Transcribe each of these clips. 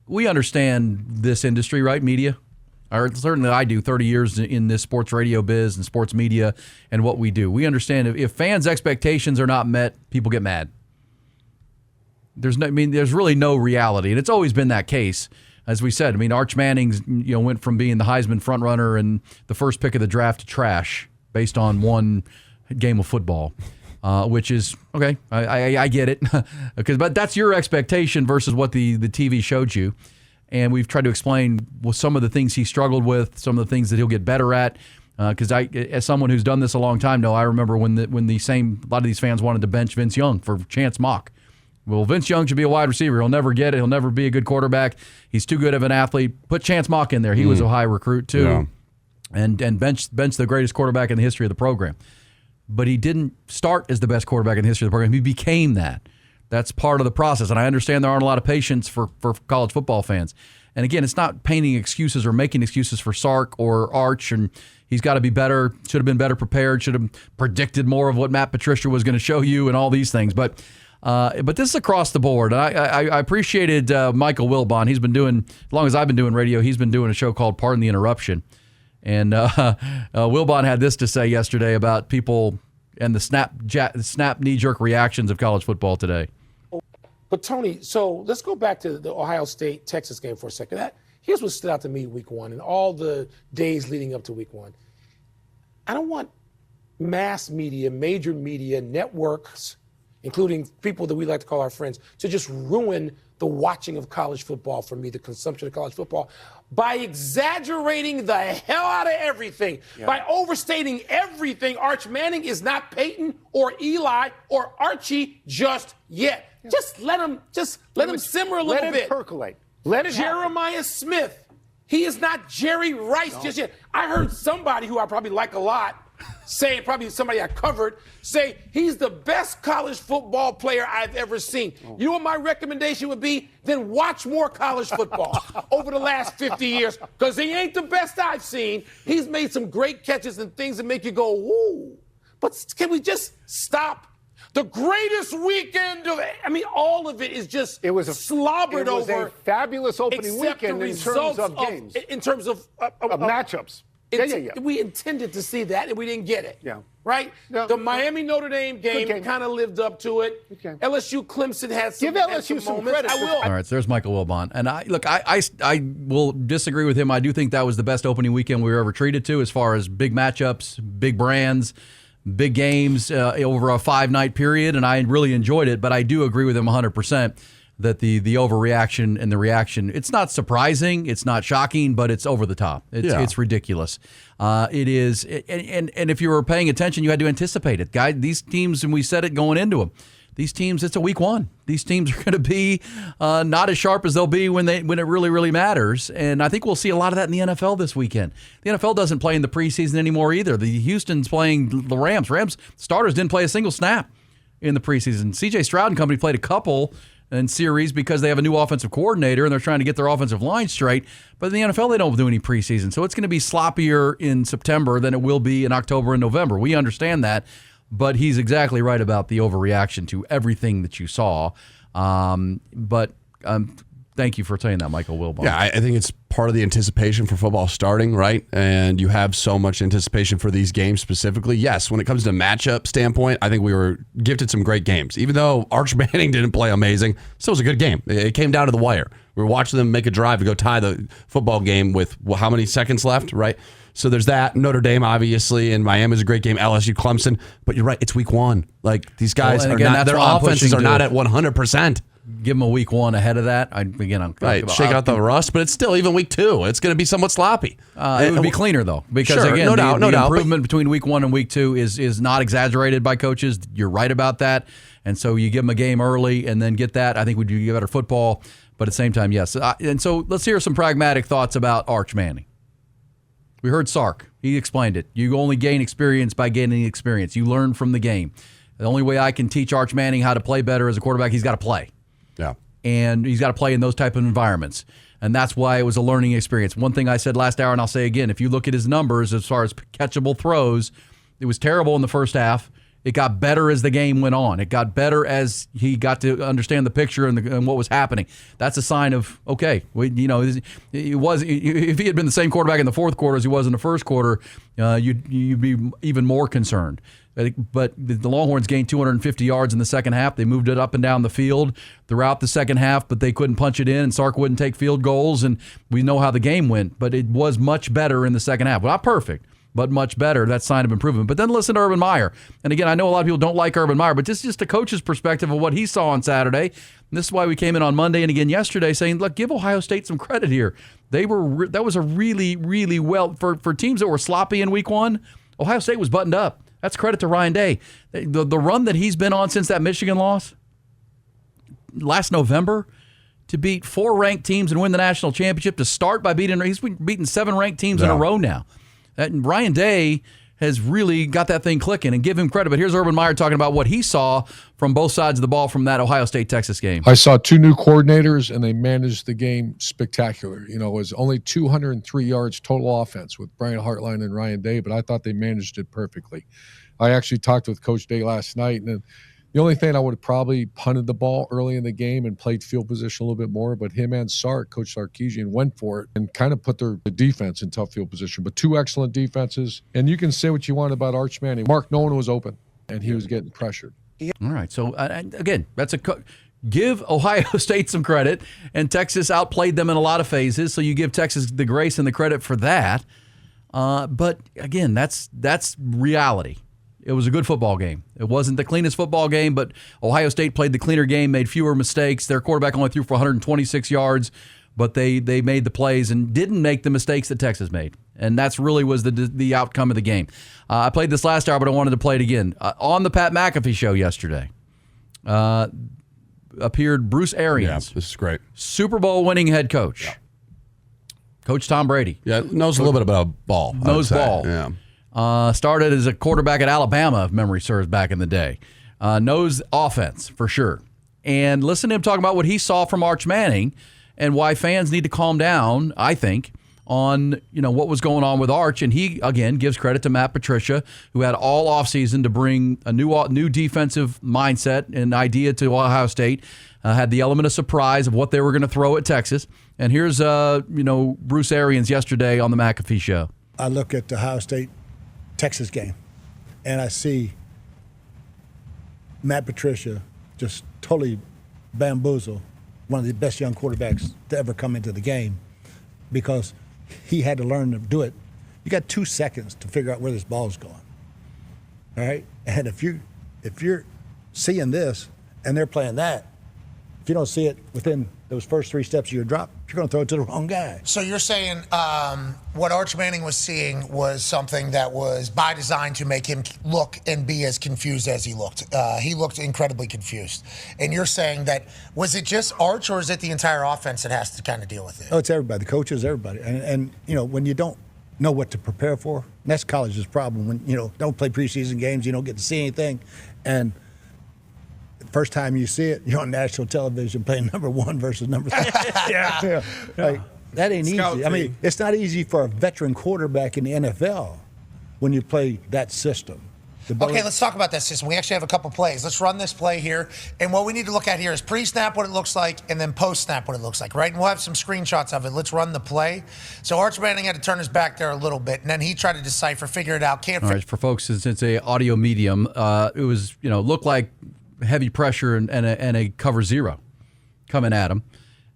we understand this industry, right? Media. Or certainly I do, 30 years in this sports radio biz and sports media and what we do. We understand if fans' expectations are not met, people get mad. There's really no reality, and it's always been that case. As we said, Arch Manning's went from being the Heisman frontrunner and the first pick of the draft to trash based on one game of football, which is okay. I get it, but that's your expectation versus what the TV showed you. And we've tried to explain some of the things he struggled with, some of the things that he'll get better at. Because as someone who's done this a long time, I remember when a lot of these fans wanted to bench Vince Young for Chance Mock. Well, Vince Young should be a wide receiver. He'll never get it. He'll never be a good quarterback. He's too good of an athlete. Put Chance Mock in there. He was a high recruit too, and bench the greatest quarterback in the history of the program. But he didn't start as the best quarterback in the history of the program. He became that. That's part of the process, and I understand there aren't a lot of patience for college football fans. And again, it's not painting excuses or making excuses for Sark or Arch, and he's got to be better, should have been better prepared, should have predicted more of what Matt Patricia was going to show you and all these things. But this is across the board. And I appreciated Michael Wilbon. He's been doing, as long as I've been doing radio, he's been doing a show called Pardon the Interruption. And Wilbon had this to say yesterday about people and the snap knee-jerk reactions of college football today. But, Tony, so let's go back to the Ohio State-Texas game for a second. Here's what stood out to me week one and all the days leading up to week one. I don't want mass media, major media, networks, including people that we like to call our friends, to just ruin the watching of college football for me, the consumption of college football, by exaggerating the hell out of everything, by overstating everything. Arch Manning is not Peyton or Eli or Archie just yet. Yeah. Just let him simmer a little bit. Let it percolate. Let it Jeremiah happen. Smith, he is not Jerry Rice just yet. I heard somebody who I probably like a lot say, probably somebody I covered, say he's the best college football player I've ever seen. You know what my recommendation would be? Then watch more college football over the last 50 years, because he ain't the best I've seen. He's made some great catches and things that make you go, woo. But can we just stop? The greatest weekend of, all of it is just slobbered over. It was a fabulous opening weekend in terms of games. In terms of matchups. We intended to see that, and we didn't get it. Yeah. Right? No, the Miami-Notre Dame game kind of lived up to it. Okay. LSU-Clemson had some Give LSU some moments. credit. I will. All right, so there's Michael Wilbon. And I will disagree with him. I do think that was the best opening weekend we were ever treated to as far as big matchups, big brands, big games over a 5-night period, and I really enjoyed it. But I do agree with him 100% that the overreaction and the reaction, it's not surprising, it's not shocking, but it's over the top. It's ridiculous. It is, and if you were paying attention, you had to anticipate it. These teams, and we said it going into them, these teams, it's a week one. These teams are going to be not as sharp as they'll be when it really, really matters. And I think we'll see a lot of that in the NFL this weekend. The NFL doesn't play in the preseason anymore either. The Houston's playing the Rams. Rams starters didn't play a single snap in the preseason. C.J. Stroud and company played a couple in series because they have a new offensive coordinator and they're trying to get their offensive line straight. But in the NFL, they don't do any preseason. So it's going to be sloppier in September than it will be in October and November. We understand that. But he's exactly right about the overreaction to everything that you saw. But thank you for saying that, Michael Wilbon. Yeah, I think it's part of the anticipation for football starting, right? And you have so much anticipation for these games specifically. Yes, when it comes to matchup standpoint, I think we were gifted some great games. Even though Arch Manning didn't play amazing, still was a good game. It came down to the wire. We were watching them make a drive to go tie the football game with how many seconds left, right? So there's that. Notre Dame, obviously, and Miami's a great game. LSU, Clemson. But you're right, it's week one. Like, these guys are not, their offenses are not at 100%. Give them a week one ahead of that. I'm right. Shake out the rust, but it's still even week two. It's going to be somewhat sloppy. It would be cleaner though, because sure, again, no doubt, the improvement between week one and week two is not exaggerated by coaches. You're right about that, and so you give them a game early and then get that. I think we do better football, but at the same time, yes. And so let's hear some pragmatic thoughts about Arch Manning. We heard Sark. He explained it. You only gain experience by gaining experience. You learn from the game. The only way I can teach Arch Manning how to play better as a quarterback, he's got to play. Yeah. And he's got to play in those type of environments. And that's why it was a learning experience. One thing I said last hour, and I'll say again, if you look at his numbers as far as catchable throws, it was terrible in the first half, It got better as the game went on. It got better as he got to understand the picture and what was happening. That's a sign of, okay, it was, if he had been the same quarterback in the fourth quarter as he was in the first quarter, you'd be even more concerned. But the Longhorns gained 250 yards in the second half. They moved it up and down the field throughout the second half, but they couldn't punch it in, and Sark wouldn't take field goals, and we know how the game went. But it was much better in the second half. Well, not perfect, but much better. That's a sign of improvement. But then listen to Urban Meyer. And again, I know a lot of people don't like Urban Meyer, but this is just a coach's perspective of what he saw on Saturday. And this is why we came in on Monday and again yesterday saying, look, give Ohio State some credit here. That was a really, really well, for teams that were sloppy in week one, Ohio State was buttoned up. That's credit to Ryan Day. The run that he's been on since that Michigan loss last November, to beat 4 ranked teams and win the national championship, to start by he's beaten 7 ranked teams in a row now. Ryan Day has really got that thing clicking, and give him credit. But here's Urban Meyer talking about what he saw from both sides of the ball from that Ohio State-Texas game. I saw 2 new coordinators, and they managed the game spectacular. It was only 203 yards total offense with Brian Hartline and Ryan Day, but I thought they managed it perfectly. I actually talked with Coach Day last night, and the only thing I would have probably punted the ball early in the game and played field position a little bit more, but him and Sark, Coach Sarkisian, went for it and kind of put the defense in tough field position. But 2 excellent defenses, and you can say what you want about Arch Manning. Mark Nolan was open, and he was getting pressured. All right, so again, that's give Ohio State some credit, and Texas outplayed them in a lot of phases, so you give Texas the grace and the credit for that. But again, that's reality. It was a good football game. It wasn't the cleanest football game, but Ohio State played the cleaner game, made fewer mistakes. Their quarterback only threw for 126 yards, but they made the plays and didn't make the mistakes that Texas made. And that's really was the outcome of the game. I played this last hour, but I wanted to play it again. On the Pat McAfee show yesterday appeared Bruce Arians. Yeah, this is great. Super Bowl winning head coach. Yeah. Coach Tom Brady. Yeah, knows a little bit about ball. Knows ball. Yeah. Started as a quarterback at Alabama, if memory serves, back in the day. Knows offense for sure. And listen to him talk about what he saw from Arch Manning and why fans need to calm down, I think, on what was going on with Arch. And he, again, gives credit to Matt Patricia, who had all offseason to bring a new defensive mindset and idea to Ohio State. Had the element of surprise of what they were going to throw at Texas. And here's Bruce Arians yesterday on the McAfee show. I look at the Ohio State-Texas game, and I see Matt Patricia just totally bamboozle one of the best young quarterbacks to ever come into the game, because he had to learn to do it. You got 2 seconds to figure out where this ball's going. All right? And if you're seeing this and they're playing that, if you don't see it within those first 3 steps of your drop, you're going to throw it to the wrong guy. So you're saying what Arch Manning was seeing was something that was by design to make him look and be as confused as he looked. He looked incredibly confused. And you're saying that, was it just Arch, or is it the entire offense that has to kind of deal with it? Oh, it's everybody. The coaches, everybody. And when you don't know what to prepare for, and that's college's problem. When don't play preseason games, you don't get to see anything. And first time you see it, you're on national television playing number 1 versus number 3. yeah. Like, that ain't Scout easy. team. I mean, it's not easy for a veteran quarterback in the NFL when you play that system. Okay, let's talk about that system. We actually have a couple plays. Let's run this play here. And what we need to look at here is pre-snap, what it looks like, and then post-snap, what it looks like, right? And we'll have some screenshots of it. Let's run the play. So Arch Manning had to turn his back there a little bit, and then he tried to decipher, figure it out. All right, for folks, since it's a audio medium, it was, looked like heavy pressure and a cover 0 coming at him,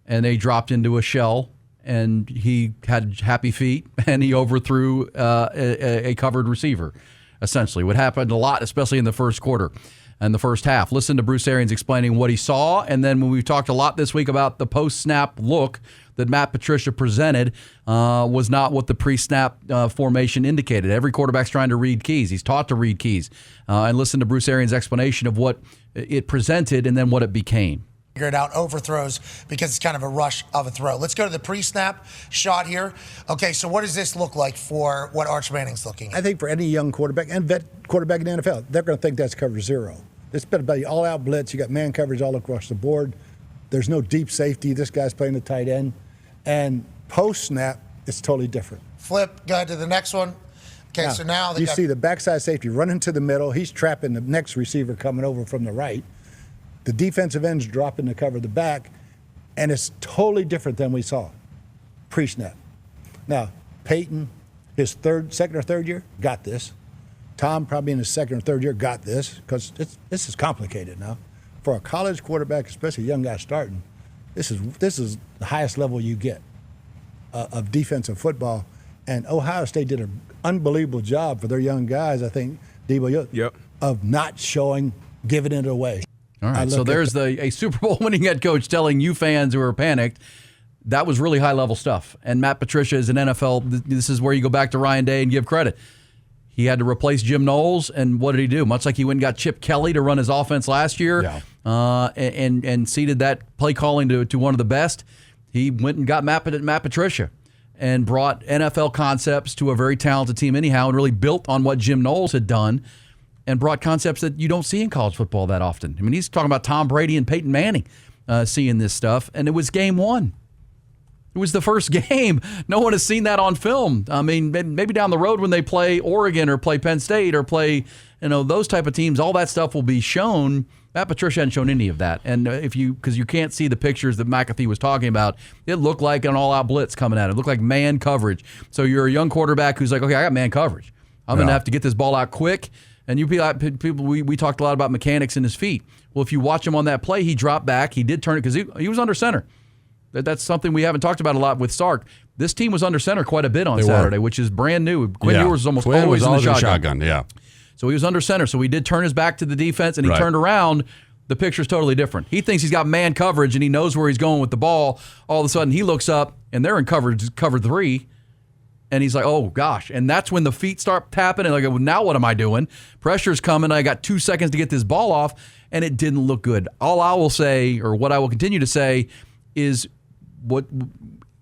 and they dropped into a shell, and he had happy feet, and he overthrew a covered receiver, essentially. What happened a lot, especially in the first quarter and the first half. Listen to Bruce Arians explaining what he saw, and then when we've talked a lot this week about the post-snap look that Matt Patricia presented was not what the pre-snap formation indicated. Every quarterback's trying to read keys. He's taught to read keys. And listen to Bruce Arians' explanation of what it presented and then what it became. Figure it out, overthrows, because it's kind of a rush of a throw. Let's go to the pre-snap shot here. Okay, so what does this look like for what Arch Manning's looking at? I think for any young quarterback and vet quarterback in the NFL, they're going to think that's cover 0. It's been about all-out blitz. You got man coverage all across the board. There's no deep safety. This guy's playing the tight end. And post-snap, it's totally different. Flip, go to the next one. Okay, so now you see the backside safety run into the middle. He's trapping the next receiver coming over from the right. The defensive end's dropping to cover the back, and it's totally different than we saw pre-snap. Now, Peyton, his second or third year, got this. Tom, probably in his second or third year, got this because this is complicated now. For a college quarterback, especially a young guy starting, this is the highest level you get of defensive football. And Ohio State did an unbelievable job for their young guys, I think, Debo, of not giving it away. All right, so there's a Super Bowl winning head coach telling you fans who are panicked that was really high-level stuff. And Matt Patricia is an NFL. This is where you go back to Ryan Day and give credit. He had to replace Jim Knowles, and what did he do? Much like he went and got Chip Kelly to run his offense last year, and ceded that play calling to one of the best. He went and got Matt Patricia and brought NFL concepts to a very talented team anyhow, and really built on what Jim Knowles had done and brought concepts that you don't see in college football that often. I mean, he's talking about Tom Brady and Peyton Manning seeing this stuff, and it was game one. It was the first game. No one has seen that on film. I mean, maybe down the road when they play Oregon or play Penn State or play, those type of teams, all that stuff will be shown. Matt Patricia hadn't shown any of that. And because you can't see the pictures that McAfee was talking about, it looked like an all-out blitz coming at it. It looked like man coverage. So you're a young quarterback who's like, okay, I got man coverage. I'm going to have to get this ball out quick. And people, we talked a lot about mechanics in his feet. Well, if you watch him on that play, he dropped back. He did turn it because he was under center. That's something we haven't talked about a lot with Sark. This team was under center quite a bit on Saturday, which is brand new. Quinn Ewers was almost always in the shotgun. Yeah. So he was under center. So he did turn his back to the defense, and he turned around. The picture's totally different. He thinks he's got man coverage, and he knows where he's going with the ball. All of a sudden, he looks up, and they're in cover 3, and he's like, oh, gosh. And that's when the feet start tapping, and like, well, now what am I doing? Pressure's coming. I got 2 seconds to get this ball off, and it didn't look good. All I will say, or what I will continue to say, is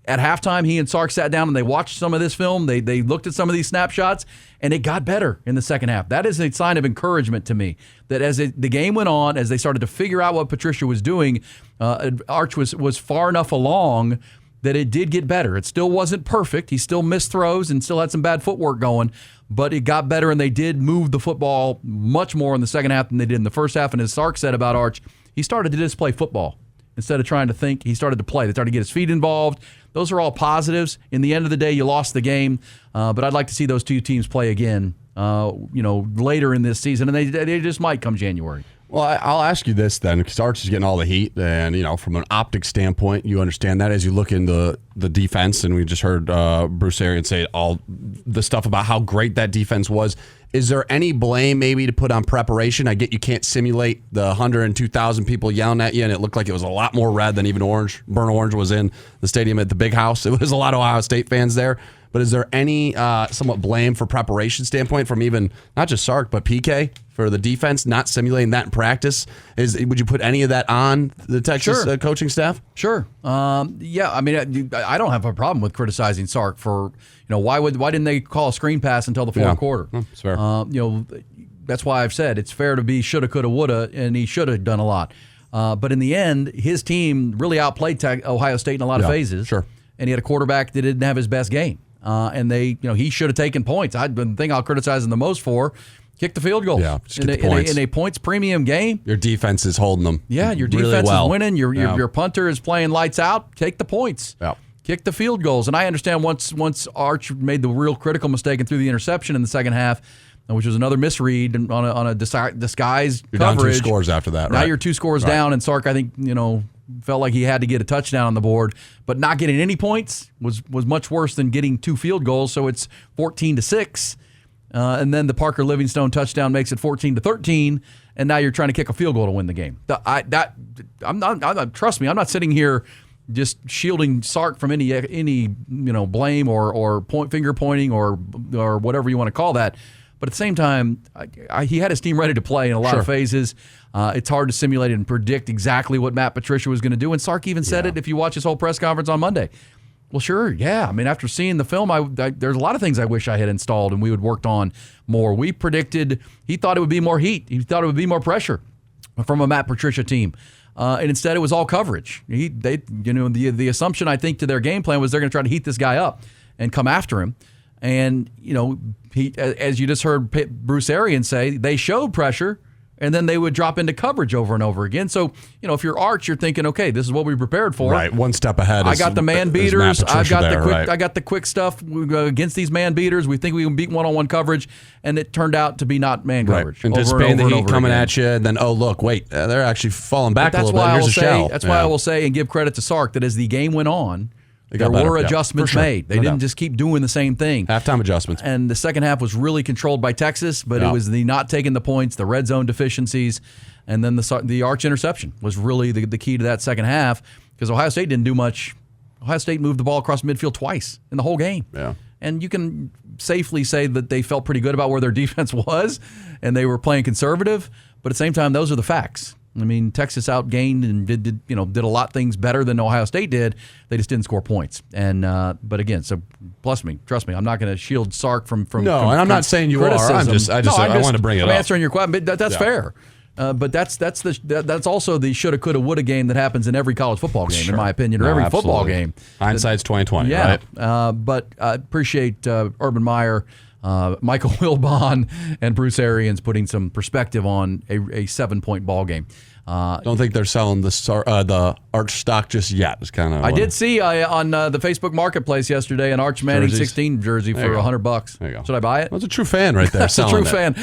at halftime, he and Sark sat down and they watched some of this film. They looked at some of these snapshots, and it got better in the second half. That is a sign of encouragement to me, that as the game went on, as they started to figure out what Patricia was doing, Arch was far enough along that it did get better. It still wasn't perfect. He still missed throws and still had some bad footwork going, but it got better, and they did move the football much more in the second half than they did in the first half. And as Sark said about Arch, he started to just play football. Instead of trying to think, he started to play. They started to get his feet involved. Those are all positives. In the end of the day, you lost the game, but I'd like to see those two teams play again, later in this season, and they just might come January. Well, I'll ask you this then, because Arch is getting all the heat, and from an optics standpoint, you understand that as you look into the defense, and we just heard Bruce Arians say all the stuff about how great that defense was. Is there any blame maybe to put on preparation? I get you can't simulate the 102,000 people yelling at you, and it looked like it was a lot more red than even burnt orange was in the stadium at the Big House. It was a lot of Ohio State fans there. But is there any somewhat blame for preparation standpoint from even not just Sark but PK for the defense not simulating that in practice? Would you put any of that on the Texas coaching staff? Sure. Yeah. I mean, I don't have a problem with criticizing Sark for why didn't they call a screen pass until the fourth quarter? That's fair. That's why I've said it's fair to be shoulda, coulda, woulda, and he should have done a lot. But in the end, his team really outplayed Ohio State in a lot of phases. Sure. And he had a quarterback that didn't have his best game. And he should have taken points. The thing I'll criticize him the most for, kick the field goals. Yeah, just get the points. In a points premium game. Your defense is holding them. Yeah, your defense is winning. Your punter is playing lights out. Take the points. Yeah. Kick the field goals. And I understand once Arch made the real critical mistake and threw the interception in the second half, which was another misread on a disguised you're coverage. Down 2 scores after that, right? Now you're 2 scores down, and Sark, I think, felt like he had to get a touchdown on the board, but not getting any points was much worse than getting 2 field goals. So it's 14-6, and then the Parker Livingstone touchdown makes it 14-13, and now you're trying to kick a field goal to win the game. Trust me, I'm not sitting here just shielding Sark from any blame or finger pointing or whatever you want to call that. But at the same time, he had his team ready to play in a lot of phases. It's hard to simulate and predict exactly what Matt Patricia was going to do. And Sark even said it if you watch his whole press conference on Monday. Well, sure, yeah. I mean, after seeing the film, there's a lot of things I wish I had installed and we would worked on more. We predicted he thought it would be more heat. He thought it would be more pressure from a Matt Patricia team. And instead, it was all coverage. The assumption, I think, to their game plan was they're going to try to heat this guy up and come after him. And, as you just heard Bruce Arians say, they showed pressure, and then they would drop into coverage over and over again. So, if you're Arch, you're thinking, okay, this is what we prepared for. Right, one step ahead. I got the man beaters. I got got the quick stuff against these man beaters. We think we can beat one-on-one coverage, and it turned out to be not man coverage. Anticipating the heat coming at you, and then look, wait, they're actually falling back a little bit. Here's a shell. That's why I will say and give credit to Sark that as the game went on, there were adjustments made. They didn't just keep doing the same thing. Halftime adjustments. And the second half was really controlled by Texas, but it was the not taking the points, the red zone deficiencies, and then the Arch interception was really the key to that second half because Ohio State didn't do much. Ohio State moved the ball across midfield twice in the whole game. Yeah. And you can safely say that they felt pretty good about where their defense was, and they were playing conservative, but at the same time, those are the facts. I mean, Texas outgained and did a lot of things better than Ohio State did. They just didn't score points. And but again, so trust me, I'm not going to shield Sark from and I'm not saying you criticism. are. I want to bring it up. I'm answering your question, but that's fair. But that's also the shoulda, coulda, woulda game that happens in every college football game, in my opinion, or every football game. Hindsight's 2020, right? But I appreciate Urban Meyer, Michael Wilbon, and Bruce Arians putting some perspective on a 7-point ball game. Don't think they're selling the Arch stock just yet. It's kind of. I did see on the Facebook Marketplace yesterday an Arch Manning 16 jersey for $100. There you go. Should I buy it? That's a true fan right there. That's a true fan.